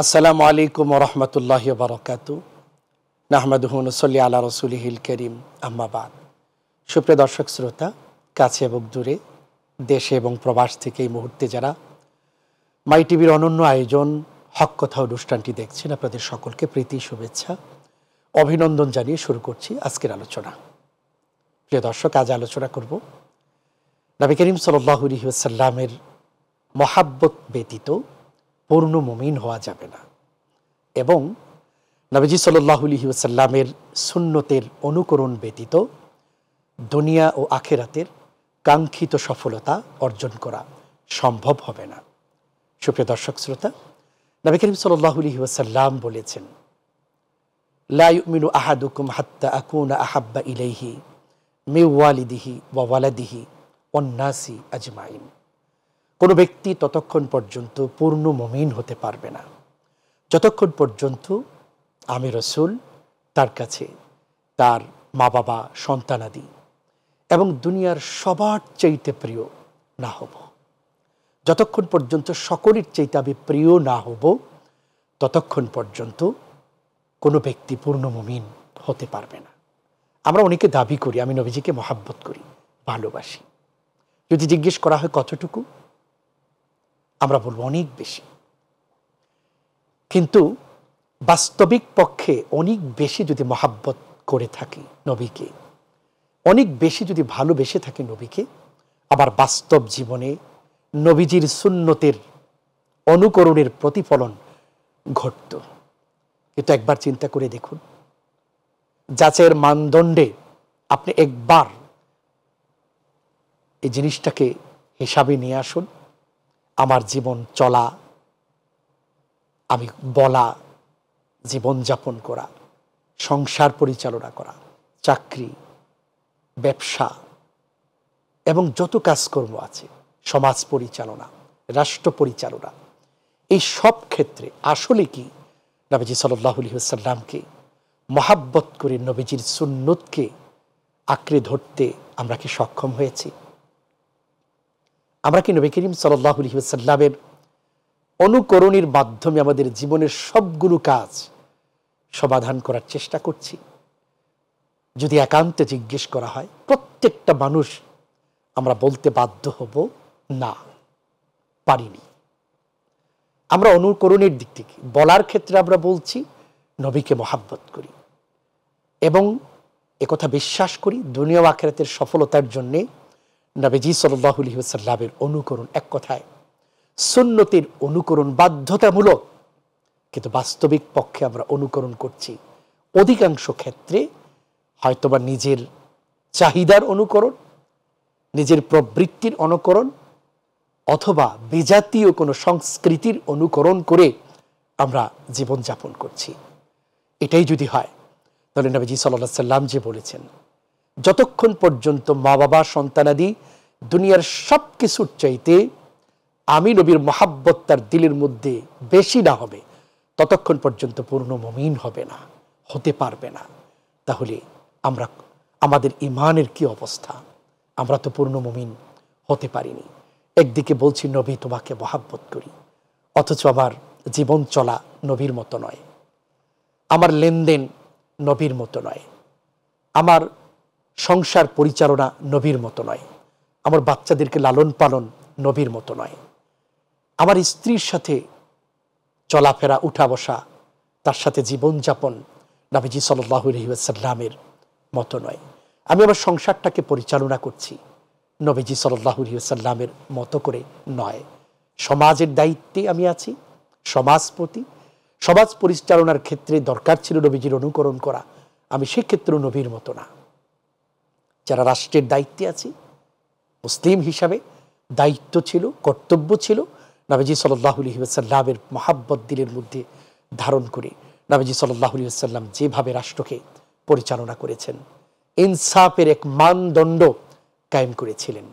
আসসালামু আলাইকুম ওয়া রাহমাতুল্লাহি ওয়া বারাকাতুহু নাহমাদুহু ওয়া নুসাল্লি আলা রাসূলিহিল কারীম আম্মা বাদ। সুপ্রিয় দর্শক শ্রোতা, কাছে এবং দূরে, দেশে এবং প্রবাস থেকে এই মুহূর্তে যারা মাই টিভির অনন্য আয়োজন হক কথা অনুষ্ঠানটি দেখছেন, আপনাদের সকলকে প্রীতি শুভেচ্ছা অভিনন্দন জানিয়ে শুরু করছি আজকের আলোচনা। প্রিয় দর্শক, আজ আলোচনা করব নবী করিম সাল্লাল্লাহু আলাইহি ওয়াসাল্লামের মহাব্বত ব্যতীত পূর্ণ মুমিন হওয়া যাবে না, এবং নবীজি সাল্লাল্লাহু আলাইহি ওয়াসাল্লামের সুন্নতের অনুকরণ ব্যতীত দুনিয়া ও আখিরাতের কাঙ্ক্ষিত সফলতা অর্জন করা সম্ভব হবে না। সুপ্রিয় দর্শক শ্রোতা, নবী করিম সাল্লাল্লাহু আলাইহি ওয়াসাল্লাম বলেছেন, লা ইউমিনু আহাদুকুম হাত্তা আকুনা আহাব্বা ইলাইহি মিন ওয়ালিদিহি ওয়া ওয়ালাদিহি ওয়ান নাসি আজমাইন। কোনো ব্যক্তি ততক্ষণ পর্যন্ত পূর্ণ মুমিন হতে পারবে না যতক্ষণ পর্যন্ত আমি রাসূল তার কাছে তার মা বাবা, সন্তানাদি এবং দুনিয়ার সবার চাইতে প্রিয় না হব। যতক্ষণ পর্যন্ত সকলের চাইতে আমি প্রিয় না হব, ততক্ষণ পর্যন্ত কোনো ব্যক্তি পূর্ণ মুমিন হতে পারবে না। আমরা অনেকে দাবি করি আমি নবীজিকে মহাব্বত করি, ভালোবাসি। যদি জিজ্ঞেস করা হয় কতটুকু, আমরা বলবো অনেক বেশি। কিন্তু বাস্তবিক পক্ষে অনেক বেশি যদি মহাব্বত করে থাকি নবীকে, অনেক বেশি যদি ভালোবেসে থাকি নবীকে, আবার বাস্তব জীবনে নবীজির সুন্নতের অনুকরণের প্রতিফলন ঘটত। কিন্তু একবার চিন্তা করে দেখুন, যাচাইয়ের মানদণ্ডে আপনি একবার এই জিনিসটাকে হিসাবে নিয়ে আসুন। আমার জীবন চলা, আমি বলা, জীবনযাপন করা, সংসার পরিচালনা করা, চাকরি, ব্যবসা এবং যত কাজকর্ম আছে, সমাজ পরিচালনা, রাষ্ট্র পরিচালনা, এই সব ক্ষেত্রে আসলে কি নবীজি সাল্লাল্লাহু আলাইহি ওয়াসাল্লামকে মহাব্বত করে নবীজির সুন্নতকে আঁকড়ে ধরতে আমরা কি সক্ষম হয়েছি? আমরা কি নবী করিম সাল্লাল্লাহু আলাইহি ওয়াসাল্লামের অনুকরণের মাধ্যমে আমাদের জীবনের সবগুলো কাজ সমাধান করার চেষ্টা করছি? যদি একান্তে জিজ্ঞেস করা হয়, প্রত্যেকটা মানুষ আমরা বলতে বাধ্য হব, না, পারিনি। আমরা অনুকরণের দিক থেকে বলার ক্ষেত্রে আমরা বলছি নবীকে মহাব্বত করি এবং একথা বিশ্বাস করি দুনিয়া ও আখিরাতের সফলতার জন্যে নবীজি সাল্লাল্লাহু আলাইহি ওয়াসাল্লামের অনুকরণ, এক কথায় সুন্নতের অনুকরণ বাধ্যতামূলক। কিন্তু বাস্তবিক পক্ষে আমরা অনুকরণ করছি অধিকাংশ ক্ষেত্রে হয়তোবা নিজের চাহিদার অনুকরণ, নিজের প্রবৃত্তির অনুকরণ, অথবা বিজাতীয় কোনো সংস্কৃতির অনুকরণ করে আমরা জীবনযাপন করছি। এটাই যদি হয়, তাহলে নবীজি সাল্লাল্লাহু আলাইহি ওয়াসাল্লাম যে বলেছেন, যতক্ষণ পর্যন্ত মা বাবা, সন্তানাদি দুনিয়ার সব কিছুর চাইতে আমি নবীর মহাব্বত তার দিলের মধ্যে বেশি না হবে, ততক্ষণ পর্যন্ত পূর্ণ মুমিন হবে না, হতে পারবে না। তাহলে আমরা আমাদের ইমানের কি অবস্থা? আমরা তো পূর্ণ মুমিন হতে পারিনি। একদিকে বলছি নবী তোমাকে মহাব্বত করি, অথচ আমার জীবন চলা নবীর মতো নয়, আমার লেনদেন নবীর মতো নয়, আমার সংসার পরিচালনা নবীর মতো নয়, আমার বাচ্চাদেরকে লালন পালন নবীর মতো নয়, আমার স্ত্রীর সাথে চলাফেরা, উঠা বসা, তার সাথে জীবনযাপন নবীজি সাল্লাল্লাহু আলাইহি ওয়াসাল্লামের মতো নয়। আমি আমার সংসারটাকে পরিচালনা করছি নবীজি সাল্লাল্লাহু আলাইহি ওয়াসাল্লামের মতো করে নয়। সমাজের দায়িত্বে আমি আছি, সমাজপতি, সমাজ পরিচালনার ক্ষেত্রে দরকার ছিল নবীজির অনুকরণ করা, আমি সেক্ষেত্রেও নবীর মতো না। যারা রাষ্ট্রের দায়িত্বে আছি, মুসলিম হিসাবে দায়িত্ব ছিল, কর্তব্য ছিল নবীজি সাল্লাল্লাহু আলাইহি ওয়াসাল্লামের মহাব্বত দিলের মধ্যে ধারণ করে নবীজি সাল্লাল্লাহু আলাইহি ওয়াসাল্লাম যেভাবে রাষ্ট্রকে পরিচালনা করেছেন, ইনসাফের এক মানদণ্ড কায়েম করেছিলেন,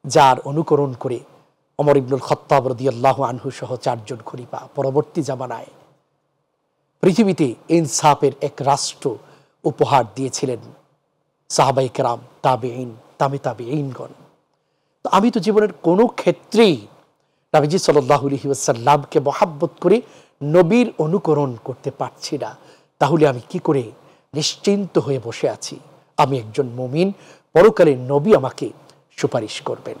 যার অনুকরণ করে ওমর ইবনুল খাত্তাব রাদিয়াল্লাহু আনহু সহ 4 জন খলিফা পরবর্তী জামানায় পৃথিবীতে ইনসাফের এক রাষ্ট্র উপহার দিয়েছিলেন সাহাবায়ে কেরাম, তাবেঈন, তাবেঈনগণ। তো আমি তো জীবনের কোনো ক্ষেত্রেই নবীজি সাল্লাল্লাহু আলাইহি ওয়াসাল্লামকে মহাব্বত করে নবীর অনুকরণ করতে পারছি না, তাহলে আমি কি করে নিশ্চিন্ত হয়ে বসে আছি? আমি একজন মুমিন, পরকালে নবী আমাকে সুপারিশ করবেন।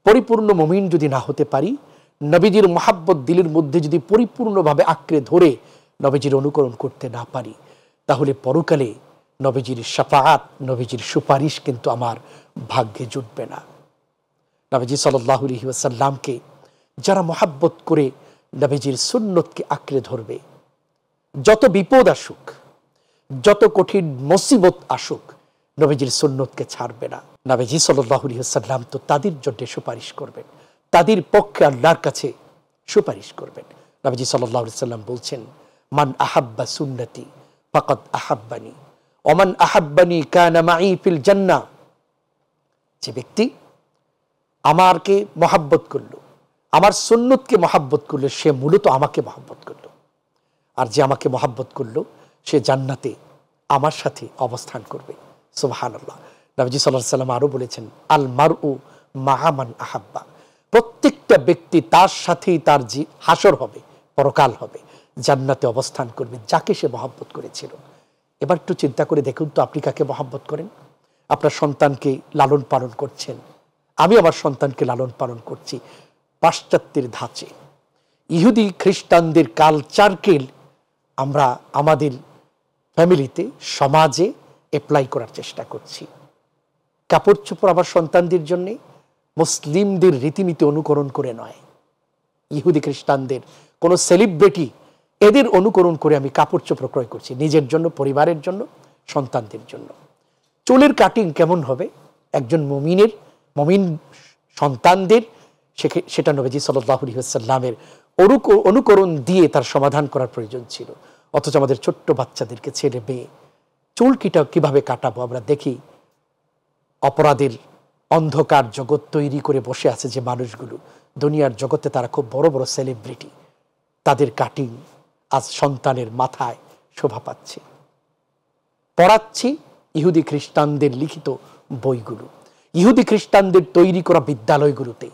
পরিপূর্ণ মুমিন যদি না হতে পারি, নবীজির মহাব্বত দিলের মধ্যে যদি পরিপূর্ণভাবে আঁকড়ে ধরে নবীজির অনুকরণ করতে না পারি, তাহলে পরকালে নবীজির শাফাআত, নবীজির সুপারিশ কিন্তু আমার ভাগ্যে জুটবে না। নবীজি সাল্লাল্লাহু আলাইহি ওয়াসাল্লামকে যারা মহাব্বত করে নবীজির সুন্নতকে আঁকড়ে ধরবে, যত বিপদ আসুক, যত কঠিন মুসিবত আসুক, নবীজির সুন্নতকে ছাড়বে না। নবীজি সাল্লাল্লাহু আলাইহি ওয়াসাল্লাম তো তাদের জন্য সুপারিশ করবেন, তাদের পক্ষে আল্লাহর কাছে সুপারিশ করবেন। নবীজি সাল্লাল্লাহু আলাইহি ওয়াসাল্লাম বলছেন, মান আহাব্বা সুন্নতি ফাকাদ আহাব্বানি ওমান আহাব্বানি কানা মাই ফিল জান্নাহ। যে ব্যক্তি আমাকে মহাব্বত করলো, আমার সুন্নতকে মহাব্বত করলো, সে মূলত আমাকে মহাব্বত করলো। আর যে আমাকে মহাব্বত করলো, সে জান্নাতে আমার সাথে অবস্থান করবে। সুবহানাল্লাহ। নবীজি সাল্লাল্লাহু আলাইহি ওয়াসাল্লাম আরো বলেছেন, আল মারউ মাআ মান আহাব্বা। প্রত্যেকটা ব্যক্তি তার সাথেই তার যে হাসর হবে, পরকাল হবে, জান্নাতে অবস্থান করবে যাকে সে মহাব্বত করেছিল। এবার একটু চিন্তা করে দেখুন তো, আপনি কাকে মহাব্বত করেন? আপনার সন্তানকে লালন পালন করছেন, আমি আমার সন্তানকে লালন পালন করছি পাশ্চাত্যের ধাঁচে। ইহুদি খ্রিস্টানদের কালচারকে আমরা আমাদের ফ্যামিলিতে, সমাজে অ্যাপ্লাই করার চেষ্টা করছি। কাপড় চোপড় আমার সন্তানদের জন্যে মুসলিমদের রীতিনীতি অনুকরণ করে নয়, ইহুদি খ্রিস্টানদের কোনো সেলিব্রিটি, এদের অনুকরণ করে আমি কাপড় চোপড় ক্রয় করছি নিজের জন্য, পরিবারের জন্য, সন্তানদের জন্য। চুলের কাটিং কেমন হবে একজন মুমিন সন্তানদের, সেটা নবীজি সাল্লাল্লাহু আলাইহি ওয়াসাল্লামের অনুকরণ দিয়ে তার সমাধান করার প্রয়োজন ছিল। অথচ আমাদের ছোট্ট বাচ্চাদেরকে ছেলে মেয়ে চুল কিভাবে কাটাবো আমরা দেখি। অপরাধের অন্ধকার জগৎ তৈরি করে বসে আছে যে মানুষগুলো, দুনিয়ার জগতে তারা খুব বড় বড় সেলিব্রিটি, তাদের কাটিং আজ সন্তানের মাথায় শোভা পাচ্ছে। পড়াচ্ছি ইহুদি খ্রিস্টানদের লিখিত বইগুলো, ইহুদি খ্রিস্টানদের তৈরি করা বিদ্যালয়গুলোতে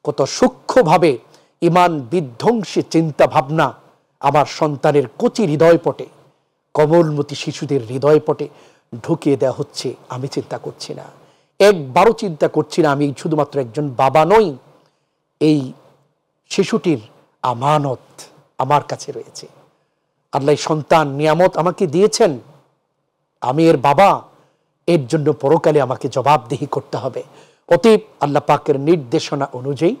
কত সূক্ষ্মভাবে ইমান বিধ্বংসী চিন্তা ভাবনা আমার সন্তানের কচি হৃদয়পটে, কোমলমতি শিশুদের হৃদয়পটে ঢুকিয়ে দেওয়া হচ্ছে। আমি চিন্তা করছি না, একবারও চিন্তা করছি না, আমি শুধুমাত্র একজন বাবা নই, এই শিশুটির আমানত আমার কাছে রয়েছে। আল্লাহ সন্তান নিয়ামত আমাকে দিয়েছেন, আমি এর বাবা, এর জন্য পরকালে আমাকে জবাবদিহি করতে হবে। অতএব আল্লাহ পাকের নির্দেশনা অনুযায়ী,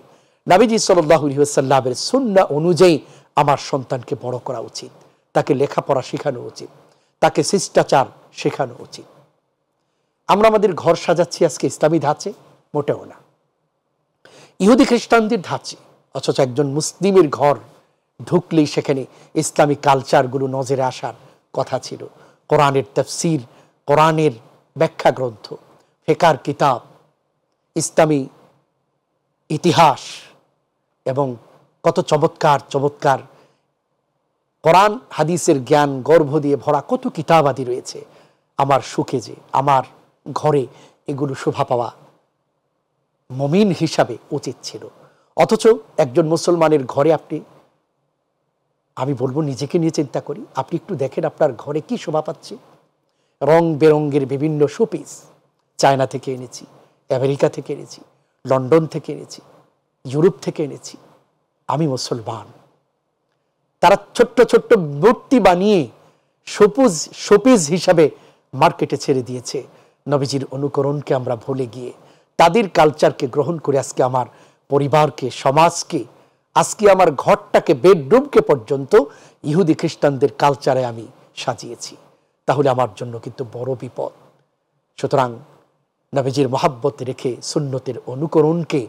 নবীজি সাল্লাল্লাহু আলাইহি ওয়াসাল্লামের সুন্নাহ অনুযায়ী আমার সন্তানকে বড় করা উচিত, তাকে লেখাপড়া শেখানো উচিত, তাকে শিষ্টাচার শেখানো উচিত। আমরা আমাদের ঘর সাজাচ্ছি আজকে ইসলামী ধাঁচে? মোটেও না, ইহুদি খ্রিস্টানদের ধাঁচে। অথচ একজন মুসলিমের ঘর ঢুকলেই সেখানে ইসলামী কালচারগুলো নজরে আসার কথা ছিল। কোরআনের তাফসীর, কোরআনের ব্যাখ্যা গ্রন্থ, ফিকহের কিতাব, ইসলামী ইতিহাস এবং কত চমৎকার চমৎকার কোরআন হাদিসের জ্ঞান গর্ভ দিয়ে ভরা কত কিতাব আদি রয়েছে। আমার সুখে যে আমার ঘরে এগুলো শোভা পাওয়া মুমিন হিসাবে উচিত ছিল। অথচ একজন মুসলমানের ঘরে আমি বলবো নিজেকে নিয়ে চিন্তা করি, আপনি একটু দেখেন আপনার ঘরে কি শোভা পাচ্ছে। রং বেরঙ্গের বিভিন্ন শোপিস চায়না থেকে এনেছি, আমেরিকা থেকে এনেছি, লন্ডন থেকে এনেছি, ইউরোপ থেকে এনেছি। আমি মুসলমান, তারা ছোট্ট ছোট্ট মূর্তি বানিয়ে শোপিস হিসাবে মার্কেটে ছেড়ে দিয়েছে। নবীজির অনুকরণকে আমরা ভুলে গিয়ে তাদের কালচারকে গ্রহণ করে আজকে আমার পরিবারকে, সমাজকে, আজকে আমার ঘরটাকে, বেডরুমকে পর্যন্ত ইহুদি খ্রিস্টানদের কালচারে আমি সাজিয়েছি। তাহলে আমার জন্য কিন্তু বড় বিপদ। সুতরাং নবীজির মহাব্বত রেখে সুন্নতের অনুকরণকে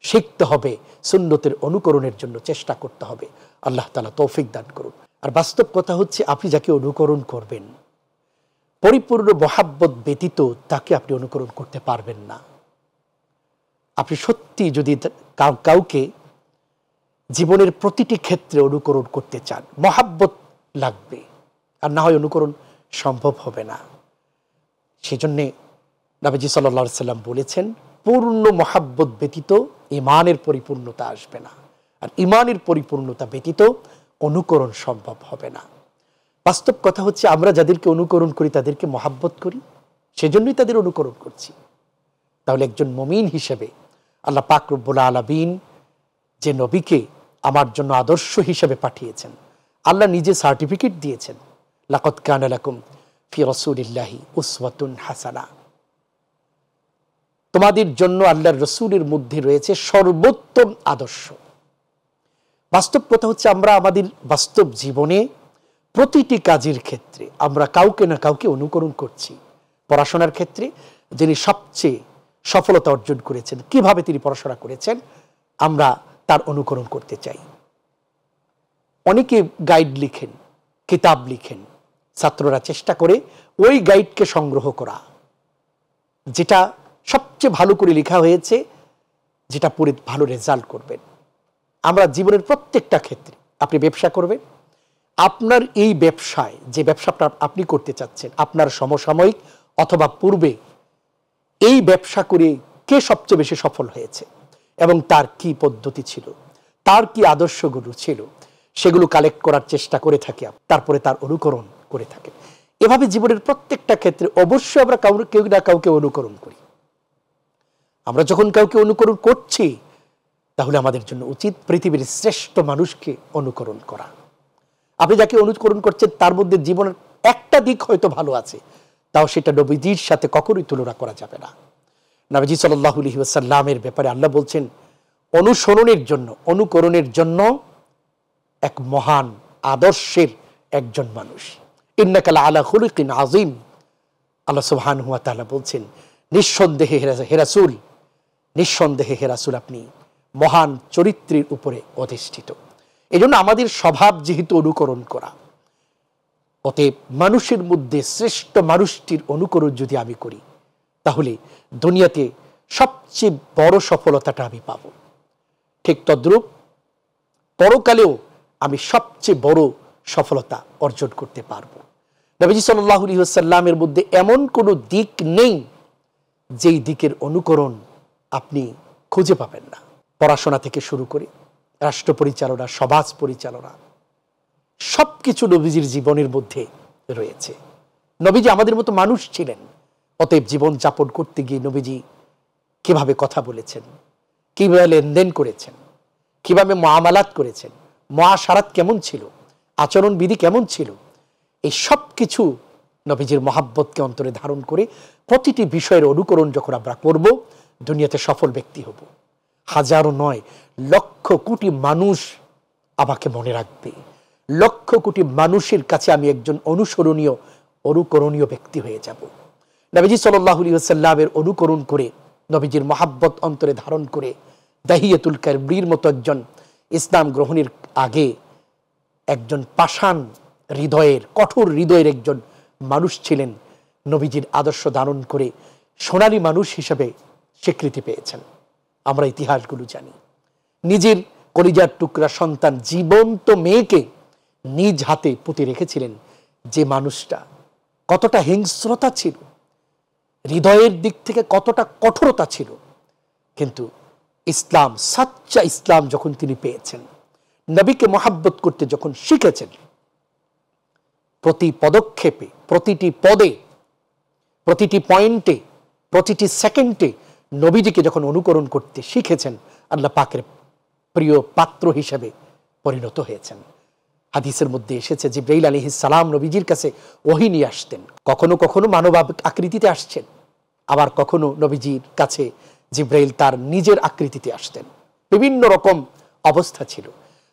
শিখতে হবে, সুন্নতের অনুকরণের জন্য চেষ্টা করতে হবে। আল্লাহ তাআলা তৌফিক দান করুন। আর বাস্তব কথা হচ্ছে, আপনি যাকে অনুকরণ করবেন, পরিপূর্ণ মহাব্বত ব্যতীত তাকে আপনি অনুকরণ করতে পারবেন না। আপনি সত্যি যদি কাউকে জীবনের প্রতিটি ক্ষেত্রে অনুকরণ করতে চান, মহাব্বত লাগবে, আর না হয় অনুকরণ সম্ভব হবে না। সেজন্যে নবীজি সাল্লাল্লাহু আলাইহি সাল্লাম বলেছেন, পূর্ণ মহাব্বত ব্যতীত ঈমানের পরিপূর্ণতা আসবে না, আর ঈমানের পরিপূর্ণতা ব্যতীত অনুকরণ সম্ভব হবে না। বাস্তব কথা হচ্ছে, আমরা যাদেরকে অনুকরণ করি তাদেরকে মহাব্বত করি, সেজন্যই তাদের অনুকরণ করছি। তাহলে একজন মুমিন হিসেবে আল্লাহ পাক রব্বুল আলামিন যে নবীকে আমার জন্য আদর্শ হিসেবে পাঠিয়েছেন, আল্লাহ নিজে সার্টিফিকেট দিয়েছেন, লাকাদ কানা লাকুম ফি রাসূলিল্লাহি উসওয়াতুন হাসানা, তোমাদের জন্য আল্লাহর রসুলের মধ্যে রয়েছে সর্বোত্তম আদর্শ। বাস্তব কথা হচ্ছে, আমরা আমাদের বাস্তব জীবনে প্রতিটি কাজের ক্ষেত্রে আমরা কাউকে না কাউকে অনুকরণ করছি। পড়াশোনার ক্ষেত্রে যিনি সবচেয়ে সফলতা অর্জন করেছেন, কিভাবে তিনি পড়াশোনা করেছেন, আমরা তার অনুকরণ করতে চাই। অনেকে গাইড লিখেন, কিতাব লিখেন, ছাত্ররা চেষ্টা করে ওই গাইডকে সংগ্রহ করা, যেটা সবচেয়ে ভালো করে লেখা হয়েছে, যেটা পড়ে ভালো রেজাল্ট করবেন। আমরা জীবনের প্রত্যেকটা ক্ষেত্রে, আপনি ব্যবসা করবেন, আপনার এই ব্যবসায় যে ব্যবসাটা আপনি করতে চাচ্ছেন, আপনার সমসাময়িক অথবা পূর্বে এই ব্যবসা করে কে সবচেয়ে বেশি সফল হয়েছে এবং তার কি পদ্ধতি ছিল, তার কি আদর্শগুলো ছিল, সেগুলো কালেক্ট করার চেষ্টা করে থাকি, তারপরে তার অনুকরণ করে থাকে। এভাবে জীবনের প্রত্যেকটা ক্ষেত্রে অবশ্যই আমরা কেউ না কাউকে অনুকরণ করি। আমরা যখন কাউকে অনুকরণ করছি, তাহলে আমাদের জন্য উচিত পৃথিবীর শ্রেষ্ঠ মানুষকে অনুকরণ করা। আপনি যাকে অনুকরণ করছেন তার মধ্যে জীবনের একটা দিক হয়তো ভালো আছে, তাও সেটা নবীজির সাথে কখনোই তুলনা করা যাবে না। নবীজি সাল্লাল্লাহু আলাইহি ওয়াসাল্লামের ব্যাপারে আল্লাহ বলছেন, অনুসরণের জন্য, অনুকরণের জন্য এক মহান আদর্শের একজন মানুষ। ইন্নাকা লাআলা খুলুকিন আযীম। আল্লাহ সুবহানাহু ওয়া তাআলা বলছেন, নিঃসন্দেহে হে রাসূল, নিঃসন্দেহে হে রাসূল, আপনি মহান চরিত্রের উপরে অধিষ্ঠিত। এজন্য আমাদের স্বভাব যেহেতু অনুকরণ করা, অতএব মানুষের মধ্যে শ্রেষ্ঠ মানুষটির অনুকরণ যদি আমি করি, তাহলে দুনিয়াতে সবচেয়ে বড় সফলতাটা আমি পাব। ঠিক তদ্রূপ পরকালেও আমি সবচেয়ে বড় সফলতা অর্জন করতে পারব। নবীজি সাল্লাল্লাহু আলাইহি ওয়াসাল্লামের মধ্যে এমন কোনো দিক নেই যেই দিকের অনুকরণ আপনি খুঁজে পাবেন না। পড়াশোনা থেকে শুরু করে রাষ্ট্র পরিচালনা, সমাজ পরিচালনা, সবকিছু নবীজির জীবনের মধ্যে রয়েছে। নবীজি আমাদের মতো মানুষ ছিলেন, অতএব জীবন যাপন করতে গিয়ে নবীজি কিভাবে কথা বলেছেন, কিভাবে লেনদেন করেছেন, কিভাবে মুআমালাত করেছেন, মুআশারাত কেমন ছিল, আচরণ বিধি কেমন ছিল, এই সব কিছু নবীজির মহাব্বতকে অন্তরে ধারণ করে প্রতিটি বিষয়ের অনুকরণ যখন আমরা করব, দুনিয়াতে সফল ব্যক্তি হব। হাজারো নয়, লক্ষ কোটি মানুষ আমাকে মনে রাখবে, লক্ষ কোটি মানুষের কাছে আমি একজন অনুসরণীয়, অনুকরণীয় ব্যক্তি হয়ে যাব। নবীজি সাল্লাল্লাহু আলাইহি ওয়াসাল্লামের অনুকরণ করে, নবীজির মহাব্বত অন্তরে ধারণ করে, দাহিয়াতুল কারবীর মতো একজন ইসলাম গ্রহণের আগে একজন পাষাণ হৃদয়ের, কঠোর হৃদয়ের একজন মানুষ ছিলেন, নবীজির আদর্শ ধারণ করে সোনালী মানুষ হিসেবে স্বীকৃতি পেয়েছেন। আমরা ইতিহাসগুলো জানি। নিজের কলিজার টুকরা সন্তান, জীবন্ত মেয়েকে নিজ হাতে পুঁতে রেখেছিলেন। যে মানুষটা কতটা হিংস্রতা ছিল, হৃদয়ের দিক থেকে কতটা কঠোরতা ছিল, কিন্তু ইসলাম, সাচ্চা ইসলাম যখন তিনি পেয়েছেন, নবীকে মহাব্বত করতে যখন শিখেছেন, প্রতি পদক্ষেপে, প্রতিটি পদে, প্রতিটি পয়েন্টে, প্রতিটি সেকেন্ডে নবীজিকে যখন অনুকরণ করতে শিখেছেন, আল্লাহ পাকের প্রিয় পাত্র হিসেবে পরিণত হয়েছেন। হাদিসের মধ্যে এসেছে, জিবরাইল আলাইহিস সালাম নবীজির কাছে ওহী নিয়ে আসতেন। কখনো কখনো মানব আকৃতিতে আসছেন, আবার কখনো নবীজির কাছে জিবরাইল তার নিজের আকৃতিতে আসতেন। বিভিন্ন রকম অবস্থা ছিল।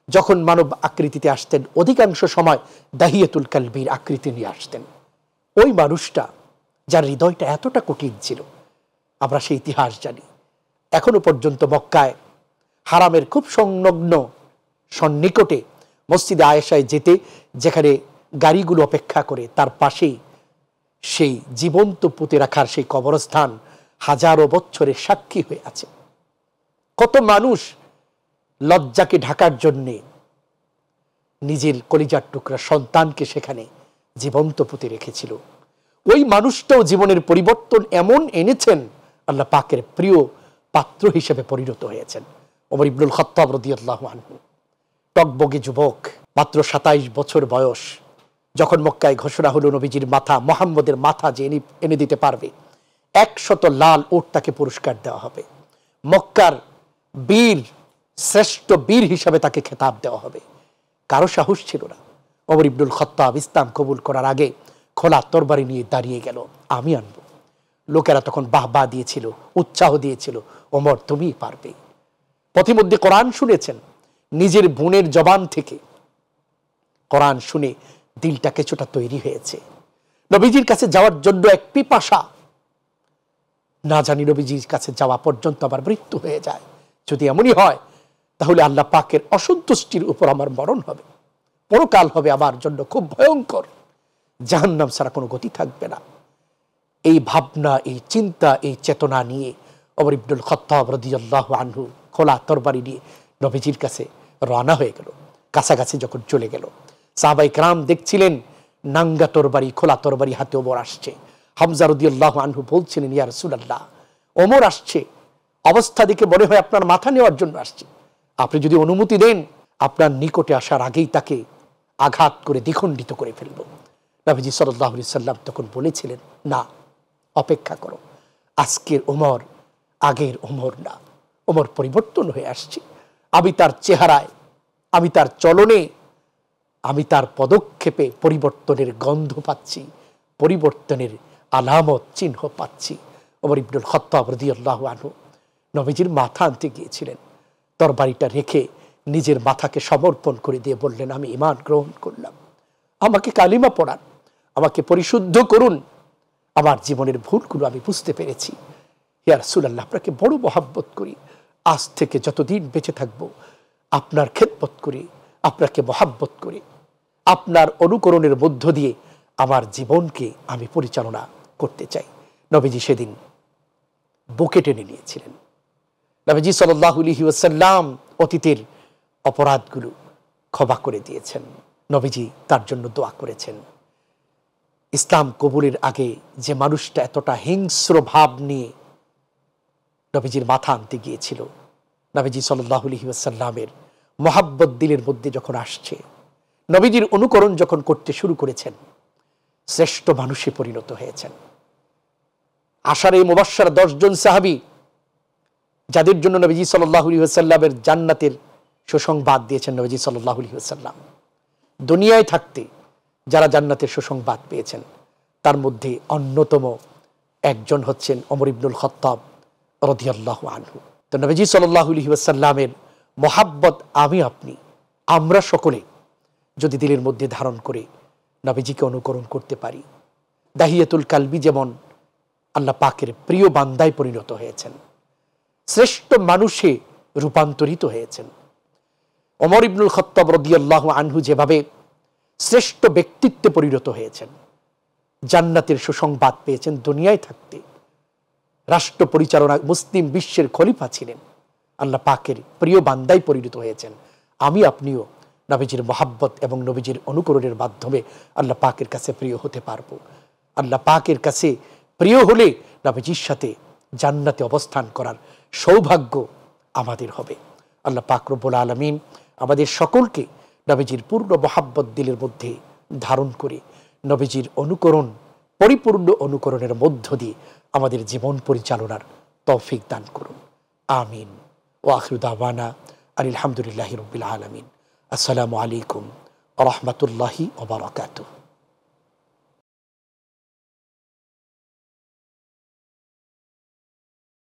যখন মানব আকৃতিতে আসতেন, অধিকাংশ সময় দাহিয়াতুল কালবীর আকৃতি নিয়ে আসতেন। ওই মানুষটা যার হৃদয়টা এতটা কঠিন ছিল, আমরা সেই ইতিহাস জানি। এখনো পর্যন্ত মক্কায় হারামের খুব সংলগ্ন সন্নিকটে মসজিদে আয়েশায় যেতে, যেখানে গাড়িগুলো অপেক্ষা করে, তার পাশেই সেই জীবন্ত পুঁতে রাখার সেই কবরস্থান হাজারো বছরের সাক্ষী হয়ে আছে। কত মানুষ লজ্জাকে ঢাকার জন্যে নিজের কলিজার টুকরা সন্তানকে সেখানে জীবন্ত পুঁতে রেখেছিল। ওই মানুষটাও জীবনের পরিবর্তন এমন এনেছেন, আল্লাহ পাকের প্রিয় পাত্র হিসেবে পরিণত হয়েছেন। ওমর ইবনুল খাত্তাব রাদিয়াল্লাহু আনহু, টকবগে যুবক, মাত্র 27 বছর বয়স, যখন মক্কায় ঘোষণা হলো নবীজির মাথা, মুহাম্মদের মাথা যে এনে দিতে পারবে 100 লাল উট তাকে পুরস্কার দেওয়া হবে, মক্কার বীর, শ্রেষ্ঠ বীর হিসাবে তাকে খেতাব দেওয়া হবে। কারো সাহস ছিল না। ওমর ইবনুল খাত্তাব ইসলাম কবুল করার আগে খোলা তরবারি নিয়ে দাঁড়িয়ে গেল, আমি আনব। লোকেরা তখন বাহবা দিয়েছিল, উৎসাহ দিয়েছিল, ওমর তুমিই পারবে। পথিমধ্যে কোরআন শুনেছেন, নিজের বোনের জবান থেকে কোরআন শুনে দিলটা কিছুটা তৈরি হয়েছে। নবীজির কাছে যাওয়ার জন্য এক পিপাসা, না জানি নবীজির কাছে যাওয়া পর্যন্ত আমার মৃত্যু হয়ে যায়। যদি এমনই হয় তাহলে আল্লাহ পাকের অসন্তুষ্টির উপর আমার মরণ হবে, পরকাল হবে আমার জন্য খুব ভয়ঙ্কর, জাহান্নাম ছাড়া কোনো গতি থাকবে না। এই ভাবনা, এই চিন্তা, এই চেতনা নিয়ে ওমর ইবনুল খাত্তাব রাদিয়াল্লাহু আনহু খোলা তরবারি নিয়ে নবীজির কাছে রওনা হয়ে গেল। কাছাকাছি যখন চলে গেল, সাহাবায়ে কেরাম দেখছিলেন নাঙ্গা তরবারি, খোলা তরবারি হাতে ওমর আসছে। হামজা রাদিয়াল্লাহু আনহু বলছিলেন, ইয়া রাসূলুল্লাহ, ওমর আসছে, অবস্থা দেখে মনে হয় আপনার মাথা নেওয়ার জন্য আসছে। আপনি যদি অনুমতি দেন, আপনার নিকটে আসার আগেই তাকে আঘাত করে দ্বিখণ্ডিত করে ফেলব। নবীজি সাল্লাল্লাহু আলাইহি সাল্লাম তখন বলেছিলেন, না, অপেক্ষা করো, আজকের ওমর আগের ওমর না, ওমর পরিবর্তন হয়ে আসছে। আমি তার চেহারায়, আমি তার চলনে, আমি তার পদক্ষেপে পরিবর্তনের গন্ধ পাচ্ছি, পরিবর্তনের আলামত চিহ্ন পাচ্ছি। ওমর ইবনুল খাত্তাব রাদিয়াল্লাহু আনহু নবীজির মাথা আনতে গিয়েছিলেন, তরবারিটা রেখে নিজের মাথাকে সমর্পণ করে দিয়ে বললেন, আমি ঈমান গ্রহণ করলাম, আমাকে কালিমা পড়ান, আমাকে পরিশুদ্ধ করুন, আমার জীবনের ভুলগুলো আমি বুঝতে পেরেছি। ইয়া রাসূলুল্লাহ, আপনাকে বড় মহব্বত করি, আজ থেকে যতদিন বেঁচে থাকবো আপনার খেদমত করি, আপনাকে মহব্বত করি, আপনার অনুকরণের মধ্য দিয়ে আমার জীবনকে আমি পরিচালনা করতে চাই। নবীজি সেদিন বুকে টেনে নিয়েছিলেন। নবীজি সাল্লাল্লাহু আলাইহি ওয়াসাল্লাম অতীতের অপরাধগুলো ক্ষমা করে দিয়েছেন। নবীজি তার জন্য দোয়া করেছেন। ইসলাম কবুলের আগে যে মানুষটা এতটা হিংস্র ভাব নিয়ে নবীজির মাথা আনতে গিয়েছিল, নবীজি সাল্লাল্লাহু আলাইহি ওয়াসাল্লামের মহাব্বত দিলের মধ্যে যখন আসছে, নবীজির অনুকরণ যখন করতে শুরু করেছেন, শ্রেষ্ঠ মানুষে পরিণত হয়েছেন। আশারে মুবাশশার 10 জন সাহাবী, যাদের জন্য নবীজি সাল্লাল্লাহু আলাইহি ওয়াসাল্লামের জান্নাতের সুসংবাদ দিয়েছেন নবীজি সাল্লাল্লাহু আলাইহি ওয়াসাল্লাম, দুনিয়ায় থাকতে যারা জান্নাতের সুসংবাদ পেয়েছেন, তার মধ্যে অন্যতম একজন হচ্ছেন ওমর ইবনুল খাত্তাব রাদিয়াল্লাহু আনহু। তো নবীজি সাল্লাল্লাহু আলাইহি ওয়াসাল্লামের মহাব্বত আমি আপনি, আমরা সকলে যদি দিলের মধ্যে ধারণ করে নবীজিকে অনুকরণ করতে পারি, দাহিয়াতুল কালবি যেমন আল্লাহ পাকের প্রিয় বান্দায় পরিণত হয়েছেন, শ্রেষ্ঠ মানুষে রূপান্তরিত হয়েছেন। ওমর ইবনুল খাত্তাব রাদিয়াল্লাহু আনহু যেভাবে শ্রেষ্ঠ ব্যক্তিত্বে পরিণত হয়েছেন, জান্নাতের সুসংবাদ পেয়েছেন, দুনিয়ায় থাকতে রাষ্ট্র পরিচালনা, মুসলিম বিশ্বের খলিফা ছিলেন, আল্লাহ পাকের প্রিয় বান্দায় পরিণত হয়েছেন। আমি আপনিও নবীজির মহাব্বত এবং নবীজির অনুকরণের মাধ্যমে আল্লাহ পাকের কাছে প্রিয় হতে পারবো। আল্লাহ পাকের কাছে প্রিয় হলে নবীজির সাথে জান্নাতে অবস্থান করার সৌভাগ্য আমাদের হবে। আল্লাহ পাক রব্বুল আলামিন আমাদের সকলকে নবীজির পূর্ণ মহাব্বত দিলের মধ্যে ধারণ করে নবীজির অনুকরণ, পরিপূর্ণ অনুকরণের মধ্য দিয়ে আমাদের জীবন পরিচালনার তৌফিক দান করুন। আমিন। ওয়া আখিরু দাওয়ানা আলহামদুলিল্লাহি রাব্বিল আলামিন। আসসালামু আলাইকুম ওয়া রাহমাতুল্লাহি ওয়া বারাকাতুহু।